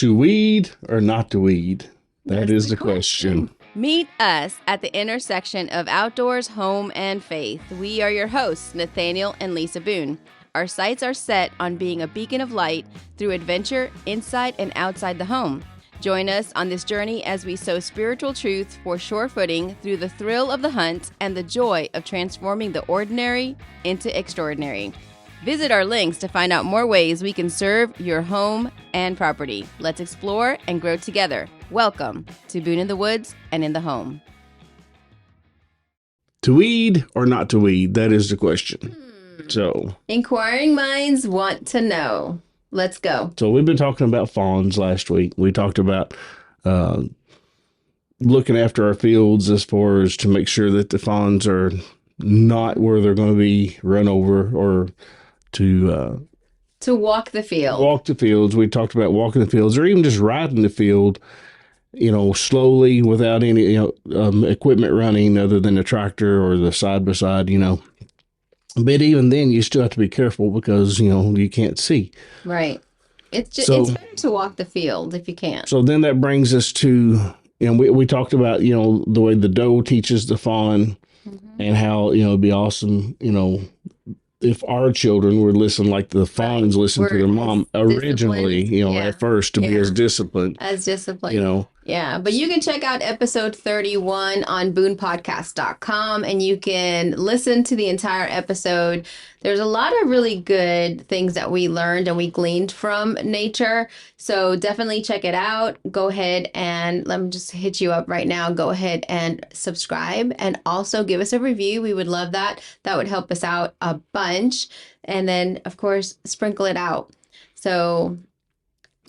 To weed or not to weed? That That's is the question. Meet us at the intersection of outdoors, home, and faith. We are your hosts, Nathanael and Leesa Boone. Our sights are set on being a beacon of light through adventure inside and outside the home. Join us on this journey as we sow spiritual truth for sure footing through the thrill of the hunt and the joy of transforming the ordinary into extraordinary. Visit our links to find out more ways we can serve your home and property. Let's explore and grow together. Welcome to Boone in the Woods and in the Home. To weed or not to weed? That is the question. So, Inquiring minds want to know. Let's go. So we've been talking about fawns last week. We talked about looking after our fields as far as to make sure that the fawns are not where they're going to be run over, or to walk the field. Walk the fields. We talked about walking the fields, or even just riding the field, slowly without any equipment running other than the tractor or the side by side. But even then, you still have to be careful because, you can't see. Right. It's better to walk the field if you can. So then that brings us to, we talked about, the way the doe teaches the fawn, and how, it'd be awesome, if our children would listen like the fawns listen to their mom originally, at first, to be as disciplined. Yeah, but you can check out episode 31 on boonepodcast.com, and you can listen to the entire episode. There's a lot of really good things that we learned and we gleaned from nature. So definitely check it out. Go ahead and let me just hit you up right now. Go ahead and subscribe and also give us a review. We would love that. That would help us out a bunch. And then, of course, sprinkle it out. So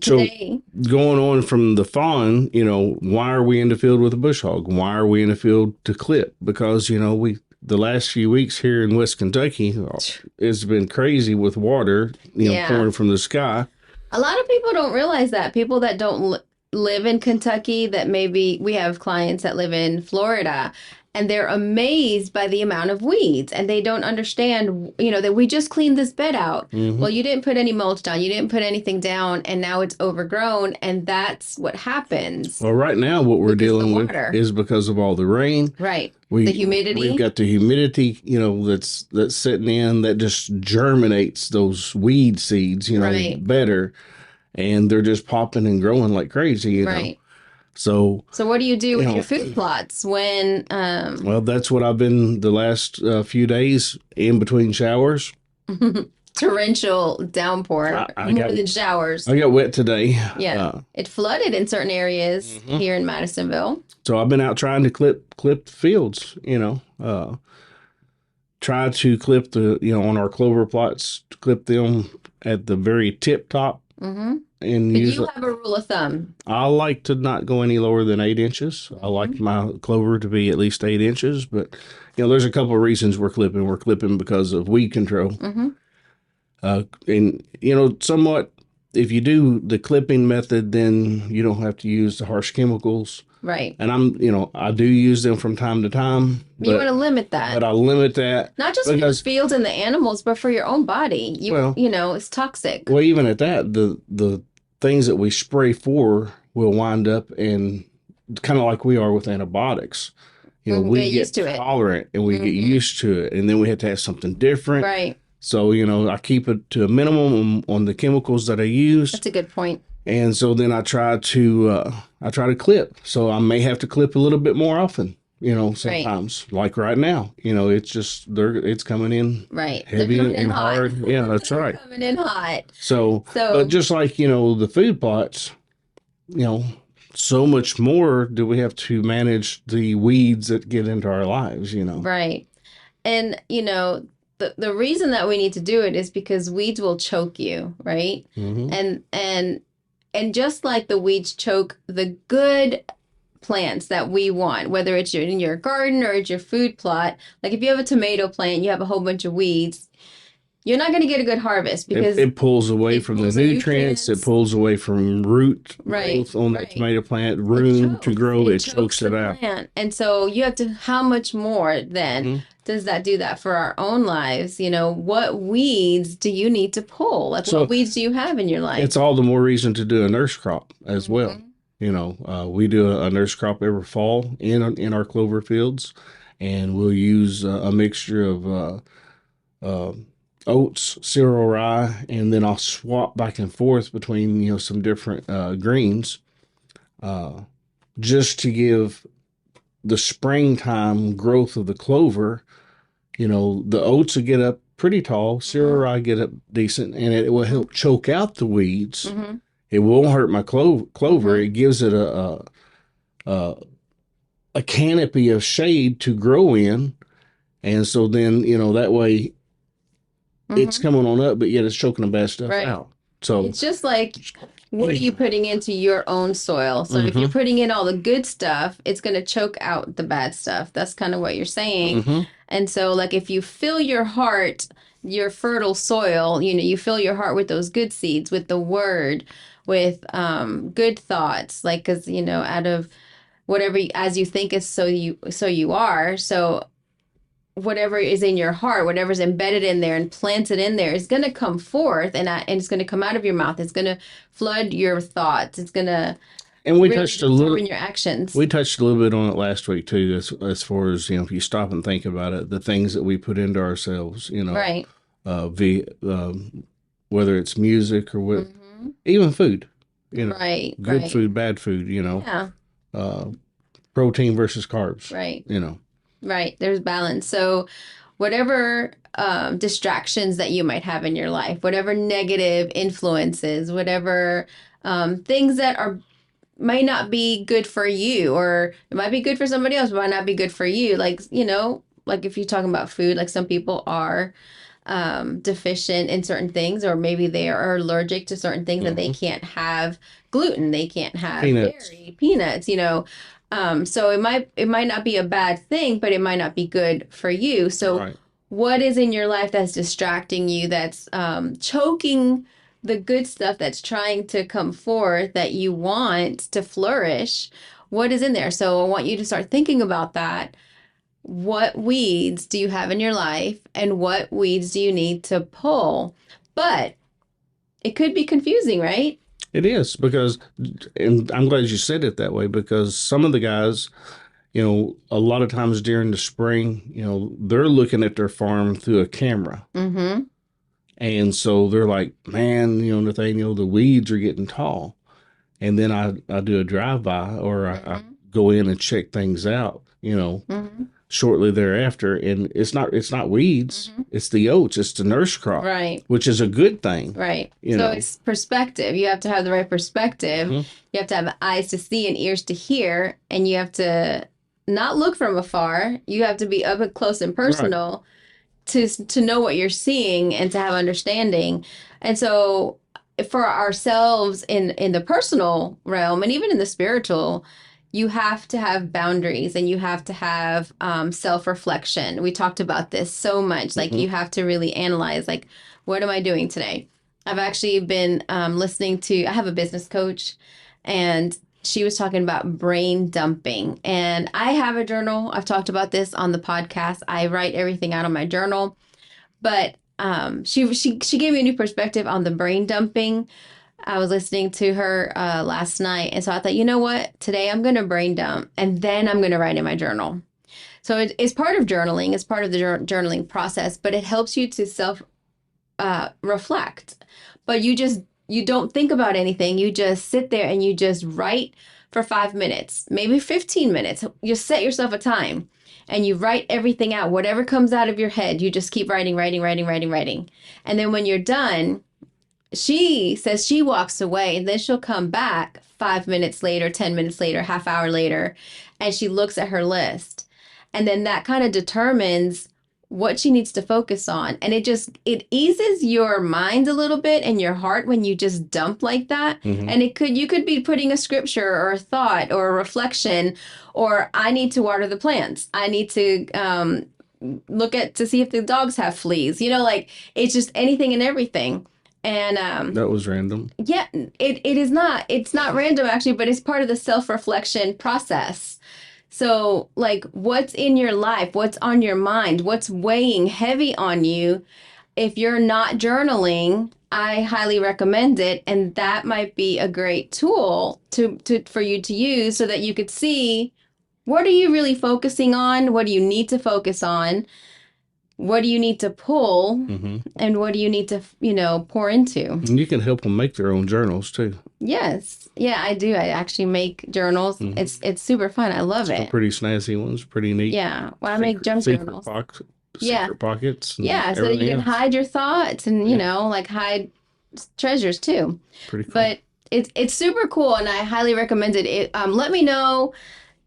today, going on from the fawn, why are we in the field with a bush hog? Why are we in the field to clip? Because, the last few weeks here in West Kentucky, it's been crazy with water, pouring from the sky. A lot of people don't realize that. People that don't live in Kentucky, that maybe we have clients that live in Florida, and they're amazed by the amount of weeds, and they don't understand, that we just cleaned this bed out. Mm-hmm. Well, you didn't put any mulch down. You didn't put anything down, and now it's overgrown, and that's what happens. Well, right now, what we're dealing with is because of all the rain. Right. The humidity. We've got the humidity, that's sitting in, that just germinates those weed seeds, better, and they're just popping and growing like crazy, Right. So what do you do with your food plots when? Well, that's what I've been the last few days in between showers. Torrential downpour, more than showers. I got wet today. Yeah, it flooded in certain areas here in Madisonville. So I've been out trying to clip the fields. Try to clip on our clover plots, clip them at the very tip top. Mm-hmm. And you have a rule of thumb. I like to not go any lower than 8 inches. I like my clover to be at least 8 inches. But, there's a couple of reasons we're clipping. We're clipping because of weed control. Mm-hmm. And, somewhat, if you do the clipping method, then you don't have to use the harsh chemicals. Right. And I do use them from time to time. But you want to limit that. But I limit that. Not just for the fields and the animals, but for your own body. It's toxic. Well, even at that, the things that we spray for will wind up in kind of like we are with antibiotics. We get tolerant and we get used to it, and then we have to have something different. Right. So, I keep it to a minimum on the chemicals that I use. That's a good point. And so then I try to clip. So I may have to clip a little bit more often, sometimes. Right. Like right now, it's coming in heavy and hard. Yeah, that's right. Coming in hot. So, but just like, the food plots, so much more do we have to manage the weeds that get into our lives, Right. And, the reason that we need to do it is because weeds will choke you, right? Mm-hmm. And just like the weeds choke the good plants that we want, whether it's in your garden or it's your food plot, like if you have a tomato plant, you have a whole bunch of weeds, you're not going to get a good harvest because it pulls away it from the pulls the nutrients. It nutrients. pulls away from root Right, growth on that right. tomato plant, It room to chokes. grow. It It chokes chokes the it out. plant. And so you have to, how much more then Hmm. does that do that for our own lives? You know, what weeds do you need to pull? Like, what So weeds do you have in your life? it's all the more reason to do a nurse crop as well. Mm-hmm. We do a nurse crop every fall in our clover fields, and we'll use a mixture of uh, oats, cereal rye, and then I'll swap back and forth between some different greens, uh, just to give the springtime growth of the clover. The oats will get up pretty tall, cereal rye get up decent, and it will help choke out the weeds. Mm-hmm. It won't hurt my clover. Mm-hmm. It gives it a a canopy of shade to grow in, and so then that way it's Mm-hmm. coming on up, but yet it's choking the bad stuff Right. out. So It's just like, what are you putting into your own soil? So if you're mm-hmm, putting in all the good stuff, it's going to choke out the bad stuff. That's kind of what you're saying. mm-hmm, And so, like, if you fill your heart, your fertile soil, you fill your heart with those good seeds, with the word, with good thoughts, like, because, out of whatever, as you think is so you are. So whatever is in your heart, whatever's embedded in there and planted in there is going to come forth, and it's going to come out of your mouth. It's going to flood your thoughts. It's going to and we really touched a little. determine your actions. We touched a little bit on it last week too, as far as if you stop and think about it, the things that we put into ourselves, Right. Whether it's music or Mm-hmm. even food, Right. good Right. food, bad food, Yeah. uh, protein versus carbs, Right. you know. Right. There's balance. So whatever distractions that you might have in your life, whatever negative influences, whatever things that might not be good for you, or it might be good for somebody else, but might not be good for you. Like, like if you're talking about food, like some people are deficient in certain things, or maybe they are allergic to certain things and they Mm-hmm. can't have gluten, they can't have Peanuts. dairy, peanuts, so it might not be a bad thing, but it might not be good for you. So Right. what is in your life that's distracting you, that's choking the good stuff that's trying to come forth, that you want to flourish? What is in there? So I want you to start thinking about that. What weeds do you have in your life, and what weeds do you need to pull? But it could be confusing, right? It is because, and I'm glad you said it that way, because some of the guys, a lot of times during the spring, they're looking at their farm through a camera. Mm-hmm. And so they're like, man, Nathaniel, the weeds are getting tall. And then I do a drive by, or I Mm-hmm. go in and check things out, Mm-hmm. shortly thereafter. And it's not weeds, Mm-hmm. it's the oats, it's the nurse crop, Right. which is a good thing. Right. You So know. it's perspective. You have to have the right perspective. Mhm. You have to have eyes to see and ears to hear, and you have to not look from afar. You have to be up and close and personal to know what you're seeing and to have understanding. And so for ourselves in the personal realm and even in the spiritual, you have to have boundaries, and you have to have self-reflection. We talked about this so much. Like, Mhm. you have to really analyze, like, what am I doing today? I've actually been listening to, I have a business coach, and she was talking about brain dumping. And I have a journal. I've talked about this on the podcast. I write everything out on my journal. But she gave me a new perspective on the brain dumping. I was listening to her last night, and so I thought, you know what? Today I'm going to brain dump, and then I'm going to write in my journal. So it's part of journaling. It's part of the journaling process, but it helps you to self reflect. But you don't think about anything. You just sit there and you just write for 5 minutes, maybe 15 minutes. You set yourself a time and you write everything out. Whatever comes out of your head, you just keep writing, writing, writing, writing, writing. And then when you're done, she says she walks away, and then she'll come back 5 minutes later, 10 minutes later, half hour later, and she looks at her list. And then that kind of determines what she needs to focus on. And it eases your mind a little bit and your heart when you just dump like that. Mhm. And you could be putting a scripture or a thought or a reflection, or I need to water the plants. I need to look at to see if the dogs have fleas. Like it's just anything and everything. And that was random. Yeah, it is not. It's not random actually, but it's part of the self-reflection process. So, like, what's in your life? What's on your mind? What's weighing heavy on you? If you're not journaling, I highly recommend it, and that might be a great tool for you to use so that you could see what are you really focusing on? What do you need to focus on? What do you need to pull? Mm-hmm. And what do you need to, pour into? And you can help them make their own journals too. Yes. Yeah, I do. I actually make journals. Mm-hmm. It's super fun. I love it. Pretty snazzy ones, pretty neat. Yeah. Well, I make junk journals. Secret pockets. Yeah, so that you can hide your thoughts and, like hide treasures too. Pretty cool. But it's super cool, and I highly recommend it. Let me know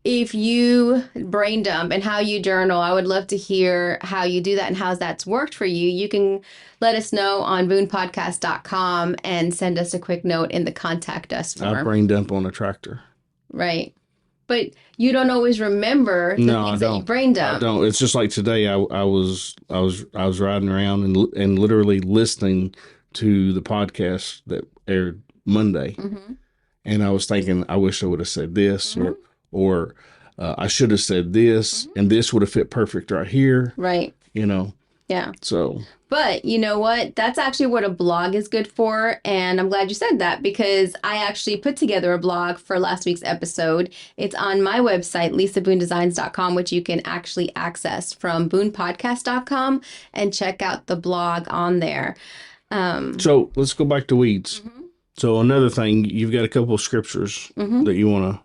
if you brain dump and how you journal. I would love to hear how you do that and how that's worked for you. You can let us know on boonepodcast.com and send us a quick note in the contact us form. I brain dump on a tractor. Right. But you don't always remember the things that you brain dump. I don't. It's just like today. I was riding around and literally listening to the podcast that aired Monday, and I was thinking, I wish I would have said this, or I should have said this, and this would have fit perfect right here. Right. Yeah. So. But you know what? That's actually what a blog is good for. And I'm glad you said that, because I actually put together a blog for last week's episode. It's on my website, LisaBooneDesigns.com, which you can actually access from BoonePodcast.com and check out the blog on there. So let's go back to weeds. So another thing, you've got a couple of scriptures that you want to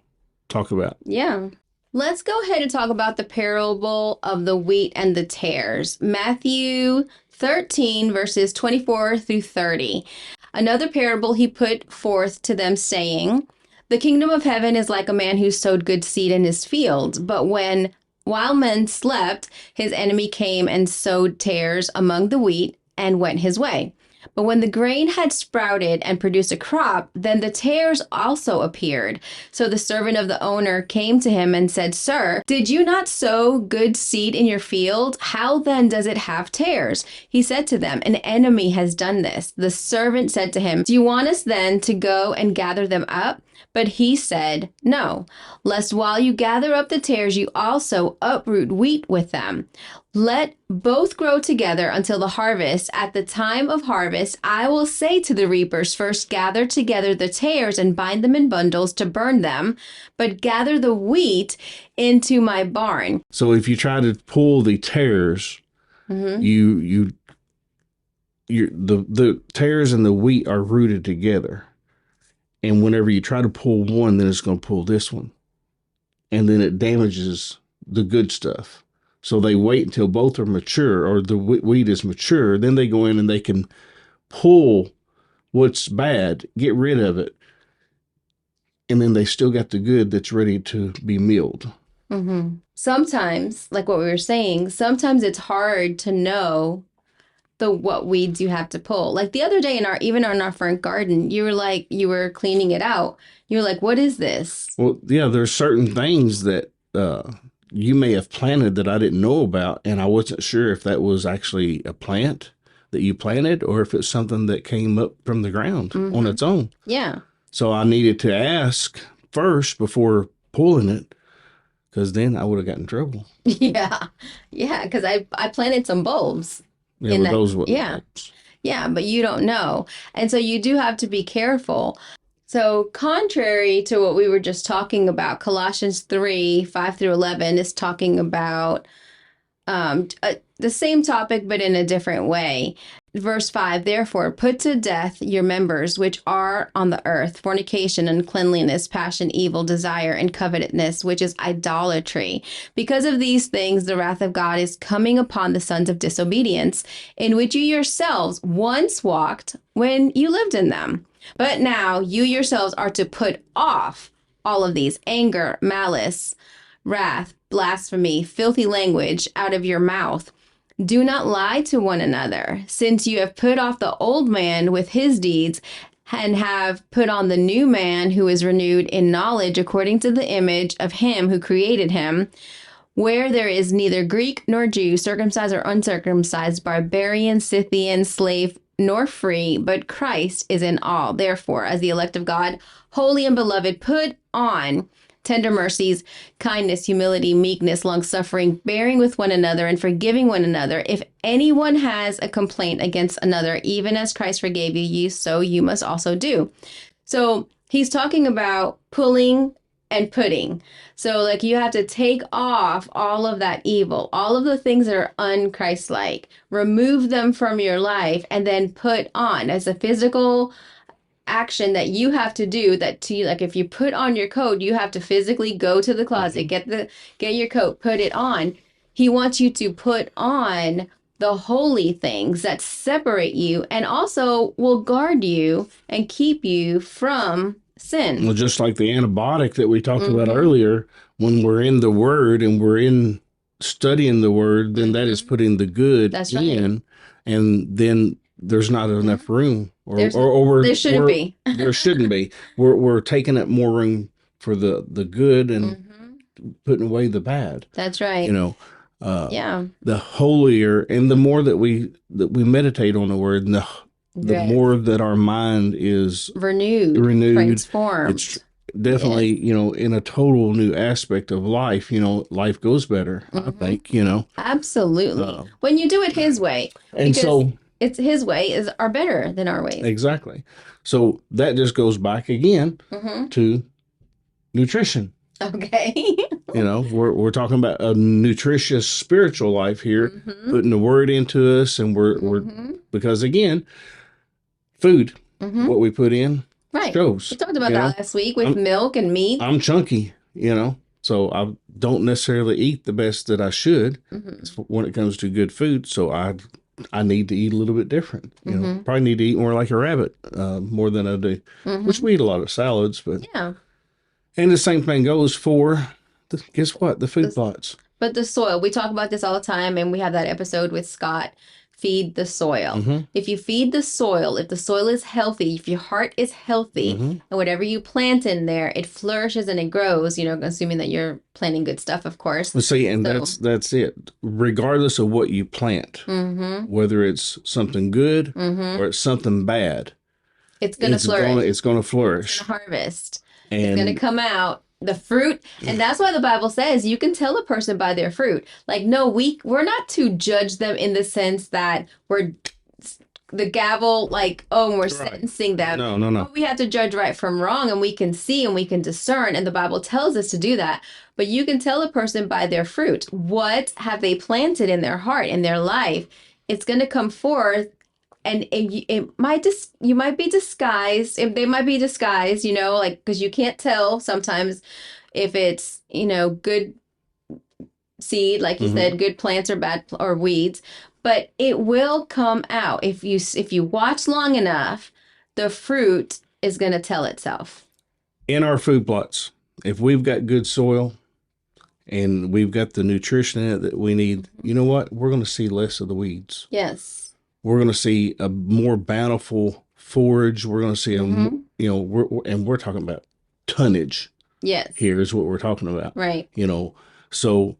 talk about. Yeah. Let's go ahead and talk about the parable of the wheat and the tares. Matthew 13, verses 24 through 30. Another parable he put forth to them, saying, "The kingdom of heaven is like a man who sowed good seed in his field. But while men slept, his enemy came and sowed tares among the wheat and went his way. But when the grain had sprouted and produced a crop, then the tares also appeared. So the servant of the owner came to him and said, 'Sir, did you not sow good seed in your field? How then does it have tares?' He said to them, 'An enemy has done this.' The servant said to him, 'Do you want us then to go and gather them up?' But he said, 'No, lest while you gather up the tares, you also uproot wheat with them. Let both grow together until the harvest. At the time of harvest, I will say to the reapers, first gather together the tares and bind them in bundles to burn them, but gather the wheat into my barn.'" So if you try to pull the tares, the tares and the wheat are rooted together. And whenever you try to pull one, then it's going to pull this one. And then it damages the good stuff. So they wait until both are mature, or the wheat is mature. Then they go in and they can pull what's bad, get rid of it. And then they still got the good that's ready to be milled. Sometimes, like what we were saying, sometimes it's hard to know what weeds you have to pull. Like the other day in our front garden, you were cleaning it out. You were like, "What is this?" Well, yeah, there's certain things that you may have planted that I didn't know about, and I wasn't sure if that was actually a plant that you planted or if it's something that came up from the ground on its own. Yeah. So I needed to ask first before pulling it, because then I would have gotten in trouble. Yeah. Yeah, because I planted some bulbs. Yeah, those were Yeah, but you don't know. And so you do have to be careful. So contrary to what we were just talking about, Colossians 3, 5 through 11 is talking about the same topic, but in a different way. Verse 5, "Therefore put to death your members which are on the earth, fornication, uncleanliness, passion, evil, desire, and covetousness, which is idolatry. Because of these things, the wrath of God is coming upon the sons of disobedience, in which you yourselves once walked when you lived in them. But now you yourselves are to put off all of these: anger, malice, wrath, blasphemy, filthy language out of your mouth. Do not lie to one another, since you have put off the old man with his deeds and have put on the new man, who is renewed in knowledge according to the image of him who created him. where there is neither Greek nor Jew, circumcised or uncircumcised, barbarian, Scythian, slave, nor free, but Christ is in all. Therefore, as the elect of God, holy and beloved, put on tender mercies, kindness, humility, meekness, long-suffering, bearing with one another and forgiving one another. If anyone has a complaint against another, even as Christ forgave you, so you must also do. So he's talking about pulling and putting. So like you have to take off all of that evil, all of the things that are unchristlike, remove them from your life, and then put on as a physical action that you have to do. That to you, like if you put on your coat, you have to physically go to the closet, get your coat, put it on. He wants you to put on the holy things that separate you and also will guard you and keep you from sin. Well, just like the antibiotic that we talked about earlier, when we're in the Word and we're in studying the Word, then that is putting the good in, and then there's not enough room, there shouldn't be. There shouldn't be. We're taking up more room for the good and putting away the bad. That's right. You know, the holier and the more that we meditate on the Word, and the more that our mind is renewed, transformed. It's definitely, in a total new aspect of life, life goes better, I think, Absolutely. When you do it his way. And so it's his way are better than our ways. Exactly. So that just goes back again to nutrition. Okay. We're talking about a nutritious spiritual life here, putting the Word into us, and we're because again, food, what we put in, shows. We talked about that last week with milk and meat. I'm chunky, so I don't necessarily eat the best that I should when it comes to good food. So I need to eat a little bit different. Probably need to eat more like a rabbit, more than I do, which we eat a lot of salads, but and the same thing goes for guess what? The food plots. But the soil, we talk about this all the time, and we have that episode with Scott. Feed the soil. If you feed the soil, if the soil is healthy, if your heart is healthy, and whatever you plant in there, it flourishes and it grows, assuming that you're planting good stuff, of course. Well, see, and that's it. Regardless of what you plant, whether it's something good or it's something bad, it's going to flourish. It's going to flourish. It's going to harvest. It's going to come out. The fruit, and that's why the Bible says you can tell a person by their fruit. Like, no, we're not to judge them in the sense that we're the gavel, like, and we're sentencing them. No. We have to judge right from wrong, and we can see and we can discern, and the Bible tells us to do that. But you can tell a person by their fruit. What have they planted in their heart, in their life? It's going to come forth. And you might be disguised. If they might be disguised, like because you can't tell sometimes if it's good seed, like you said, good plants or bad or weeds. But it will come out if you watch long enough. The fruit is going to tell itself. In our food plots, if we've got good soil and we've got the nutrition in it that we need, you know what? We're going to see less of the weeds. Yes. We're going to see a more bountiful forage. We're going to see we're talking about tonnage. Yes. Here is what we're talking about. Right. So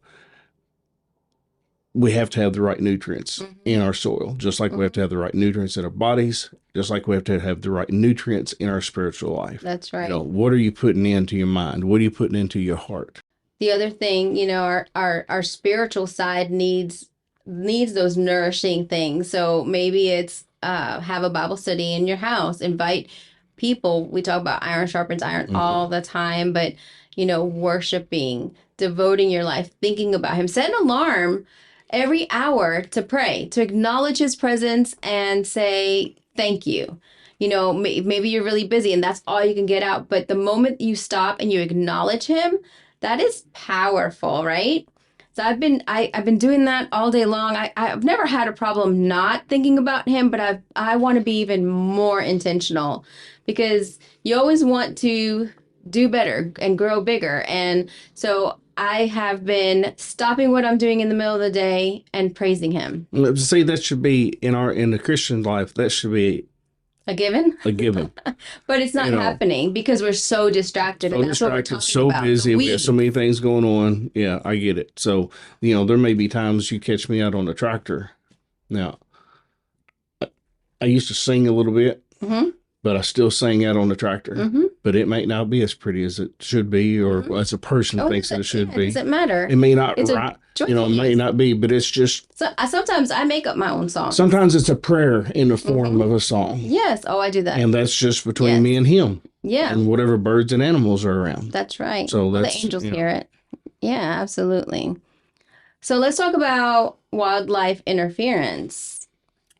we have to have the right nutrients in our soil, just like we have to have the right nutrients in our bodies, just like we have to have the right nutrients in our spiritual life. That's right. What are you putting into your mind? What are you putting into your heart? The other thing, our spiritual side needs those nourishing things. So maybe it's have a Bible study in your house, invite people. We talk about iron sharpens iron all the time, but worshiping, devoting your life, thinking about him. Set an alarm every hour to pray, to acknowledge his presence and say thank you. Maybe you're really busy and that's all you can get out, but the moment you stop and you acknowledge him, that is powerful, right? So I've been doing that all day long. I've never had a problem not thinking about him, but I want to be even more intentional because you always want to do better and grow bigger. And so I have been stopping what I'm doing in the middle of the day and praising him. See, that should be in the Christian life. That should be A given? a given. But it's not happening because we're so distracted. So and that's what we're distracted, talking so about. busy, we have so many things going on. Yeah, I get it. So, there may be times you catch me out on the tractor. Now, I used to sing a little bit, but I still sing out on the tractor. But it may not be as pretty as it should be, or as a person thinks that it should be. It doesn't matter. It may not, It's it may not be, but it's just. So, sometimes I make up my own songs. Sometimes it's a prayer in the form of a song. Yes. Oh, I do that. And that's just between me and him. Yeah. And whatever birds and animals are around. That's right. So the angels hear it. Yeah, absolutely. So let's talk about wildlife interference.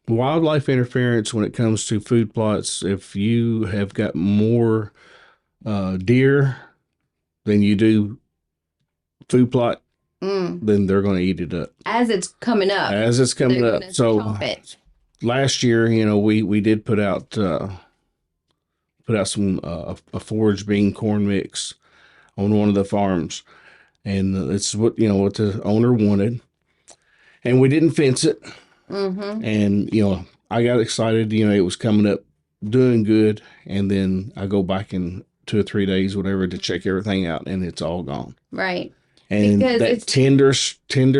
Wildlife interference when it comes to food plots, if you have got more deer than you do food plot, then they're going to eat it up. As it's coming up. So last year, we did put out some a forage bean corn mix on one of the farms, and it's what the owner wanted, and we didn't fence it. And, I got excited, it was coming up doing good. And then I go back in 2 or 3 days, whatever, to check everything out, and it's all gone. Right. And because that tender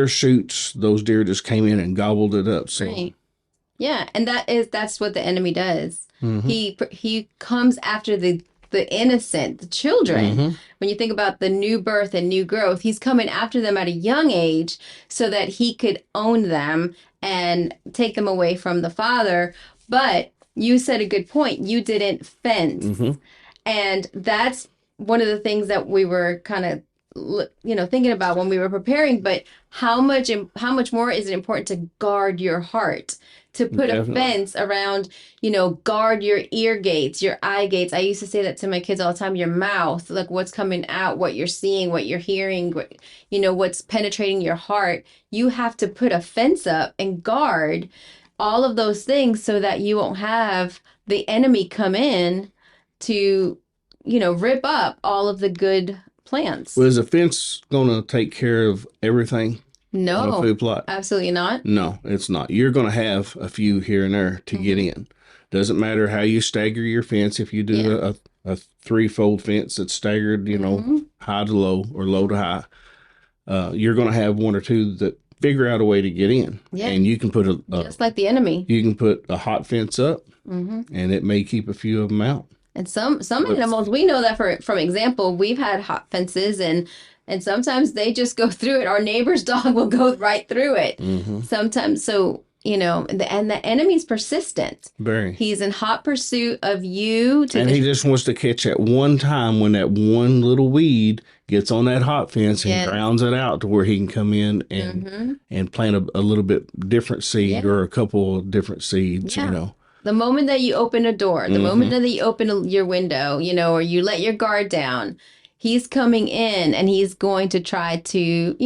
shoots, those deer just came in and gobbled it up. So. Right. Yeah. And that's what the enemy does. He comes after the innocent, the children. When you think about the new birth and new growth, he's coming after them at a young age so that he could own them and take them away from the father. But you said a good point. You didn't fence. And that's one of the things that we were kind of, thinking about when we were preparing. But how much more is it important to guard your heart? To put a fence around, guard your ear gates, your eye gates. I used to say that to my kids all the time. Your mouth, like what's coming out, what you're seeing, what you're hearing, what's penetrating your heart. You have to put a fence up and guard all of those things so that you won't have the enemy come in to, rip up all of the good plants. Well, is a fence going to take care of everything? No, on a food plot? Absolutely not. No, it's not. You're going to have a few here and there to get in. Doesn't matter how you stagger your fence. If you do a threefold fence that's staggered, high to low or low to high, you're going to have one or two that figure out a way to get in. Yeah. And you can put just like the enemy. You can put a hot fence up, and it may keep a few of them out. And some animals, we know that from example, we've had hot fences and sometimes they just go through it. Our neighbor's dog will go right through it. Sometimes. So, and the enemy's persistent. Very. He's in hot pursuit of you. And he just wants to catch at one time when that one little weed gets on that hot fence and drowns it out to where he can come in and plant a little bit different seed or a couple of different seeds, The moment that you open a door, the moment that you open your window, or you let your guard down, he's coming in and he's going to try to,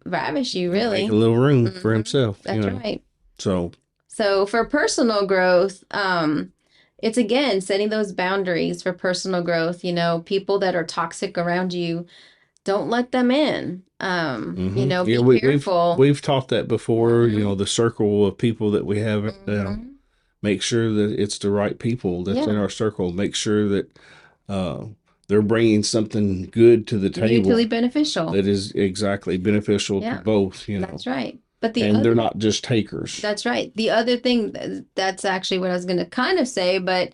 ravish you, really. Make a little room for himself. That's right. So for personal growth, it's again setting those boundaries for personal growth. People that are toxic around you, don't let them in. Be careful. We've taught that before, the circle of people that we have. Make sure that it's the right people that's in our circle. Make sure that they're bringing something good to the table. Mutually beneficial. That is exactly beneficial to both, That's right. But they're not just takers. That's right. The other thing, that's actually what I was going to kind of say, but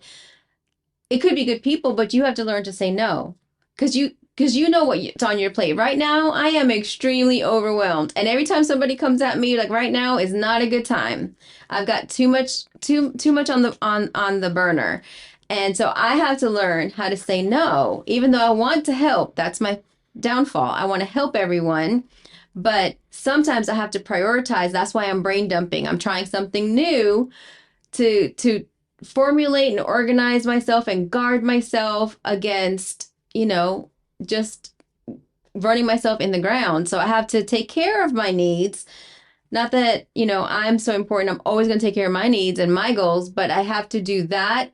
it could be good people, but you have to learn to say no. Because you know what's on your plate. Right now, I am extremely overwhelmed. And every time somebody comes at me, like right now is not a good time. I've got too much on the burner. And so I have to learn how to say no, even though I want to help. That's my downfall. I want to help everyone. But sometimes I have to prioritize. That's why I'm brain dumping. I'm trying something new to formulate and organize myself and guard myself against, just running myself in the ground. So I have to take care of my needs. Not that, I'm so important. I'm always going to take care of my needs and my goals, but I have to do that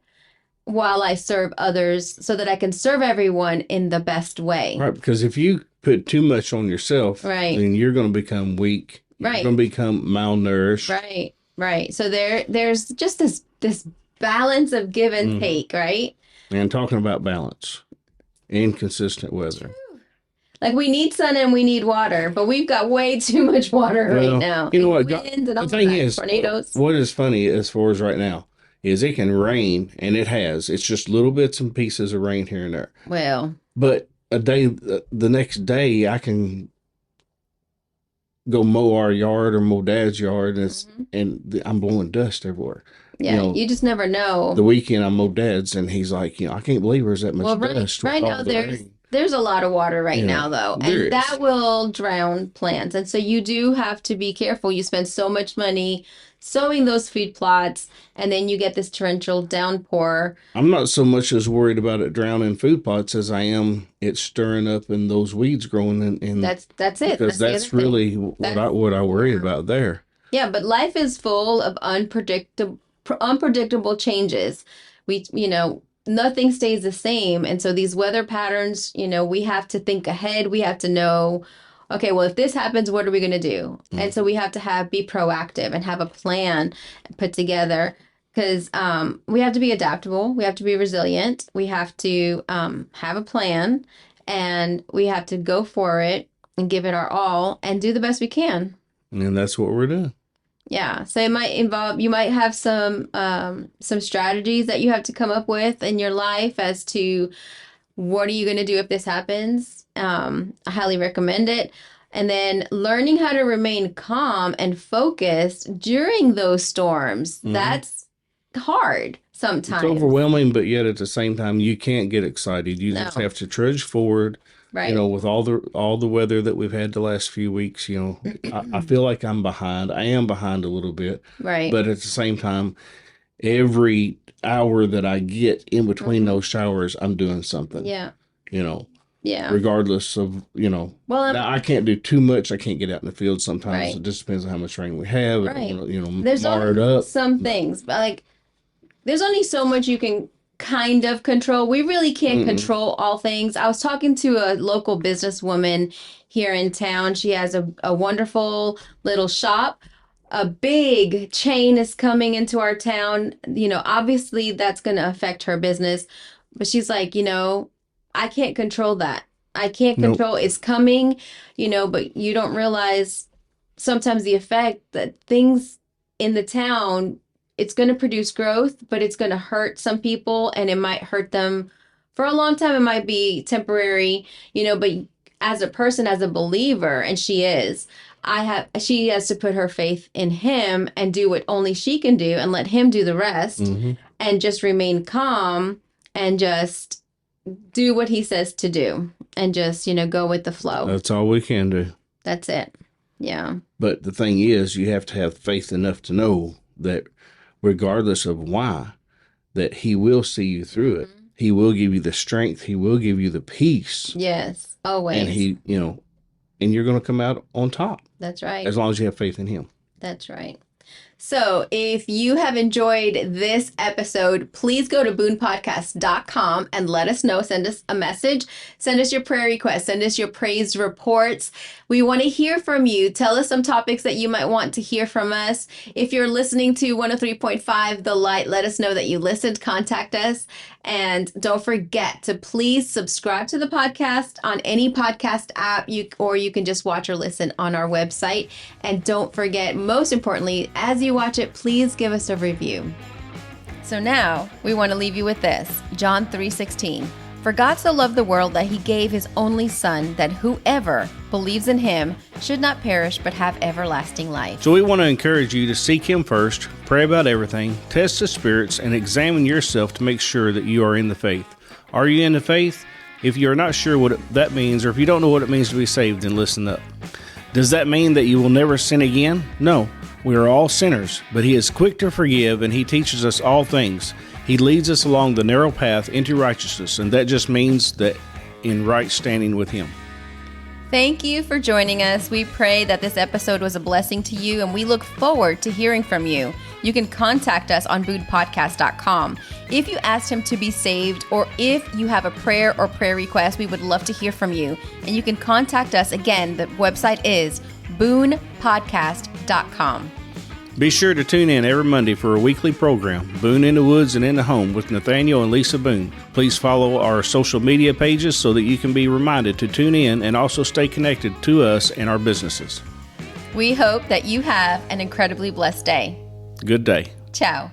while I serve others so that I can serve everyone in the best way. Right, because if you put too much on yourself, then you're going to become weak. You're going to become malnourished. Right. So there's just this balance of give and take, right? And talking about balance, inconsistent weather. Like we need sun and we need water, but we've got way too much water right now. You know what? Wind and all the thing that, is, tornadoes. what is funny as far as right now is it can rain, and it has. It's just little bits and pieces of rain here and there. Well, but the next day, I can go mow our yard or mow Dad's yard, and I'm blowing dust everywhere. Yeah, you just never know. The weekend I mowed Dad's, and he's like, I can't believe there's that much dust. Right now there's a lot of water now, though, and that will drown plants. And so you do have to be careful. You spend so much money sowing those feed plots, and then you get this torrential downpour. I'm not so much as worried about it drowning food plots as I am it stirring up and those weeds growing in. That's it. Because that's really what I worry about there. Yeah, but life is full of unpredictable changes. Nothing stays the same. And so these weather patterns, we have to think ahead. We have to know, okay, well, if this happens, what are we going to do? And so we have to be proactive and have a plan put together, because we have to be adaptable. We have to be resilient. We have to have a plan, and we have to go for it and give it our all and do the best we can. And that's what we're doing. Yeah, so it might involve, you might have some strategies that you have to come up with in your life as to what are you going to do if this happens. I highly recommend it. And then learning how to remain calm and focused during those storms. That's hard sometimes. It's overwhelming, but yet at the same time, you can't get excited. You just have to trudge forward. Right. With all the weather that we've had the last few weeks, I feel like I'm behind. I am behind a little bit. Right. But at the same time, every hour that I get in between those showers, I'm doing something. Yeah. Yeah. Regardless of, well, now I can't do too much. I can't get out in the field sometimes. Right. It just depends on how much rain we have. Right. There's only some things, but there's only so much you can kind of control. We really can't control all things. I was talking to a local businesswoman here in town. She has a wonderful little shop. A big chain is coming into our town. Obviously that's going to affect her business. But she's like, I can't control that. I can't control it's coming, but you don't realize sometimes the effect that things in the town, it's going to produce growth, but it's going to hurt some people, and it might hurt them for a long time. It might be temporary, but as a person, as a believer, and she has to put her faith in him and do what only she can do and let him do the rest, and just remain calm and just do what he says to do, and just, go with the flow. That's all we can do. That's it. Yeah. But the thing is, you have to have faith enough to know that regardless of why, that he will see you through it. He will give you the strength. He will give you the peace. Yes, always. And and you're going to come out on top. That's right. As long as you have faith in him. That's right. So if you have enjoyed this episode, please go to boonepodcast.com and let us know. Send us a message. Send us your prayer requests. Send us your praise reports. We want to hear from you. Tell us some topics that you might want to hear from us. If you're listening to 103.5 The Light, let us know that you listened. Contact us. And don't forget to please subscribe to the podcast on any podcast app, or you can just watch or listen on our website. And don't forget, most importantly, as you watch it, please give us a review. So now we want to leave you with this. John 3:16. For God so loved the world that he gave his only son, that whoever believes in him should not perish but have everlasting life. So we want to encourage you to seek him first, pray about everything, test the spirits, and examine yourself to make sure that you are in the faith. Are you in the faith? If you're not sure what that means, or if you don't know what it means to be saved, then listen up. Does that mean that you will never sin again? No. We are all sinners, but he is quick to forgive, and he teaches us all things. He leads us along the narrow path into righteousness, and that just means that in right standing with him. Thank you for joining us. We pray that this episode was a blessing to you, and we look forward to hearing from you. You can contact us on boonepodcast.com. If you asked him to be saved, or if you have a prayer or prayer request, we would love to hear from you. And you can contact us. Again, the website is boonepodcast.com. Be sure to tune in every Monday for a weekly program, Boone in the Woods and in the Home with Nathanael and Leesa Boone. Please follow our social media pages so that you can be reminded to tune in and also stay connected to us and our businesses. We hope that you have an incredibly blessed day. Good day. Ciao.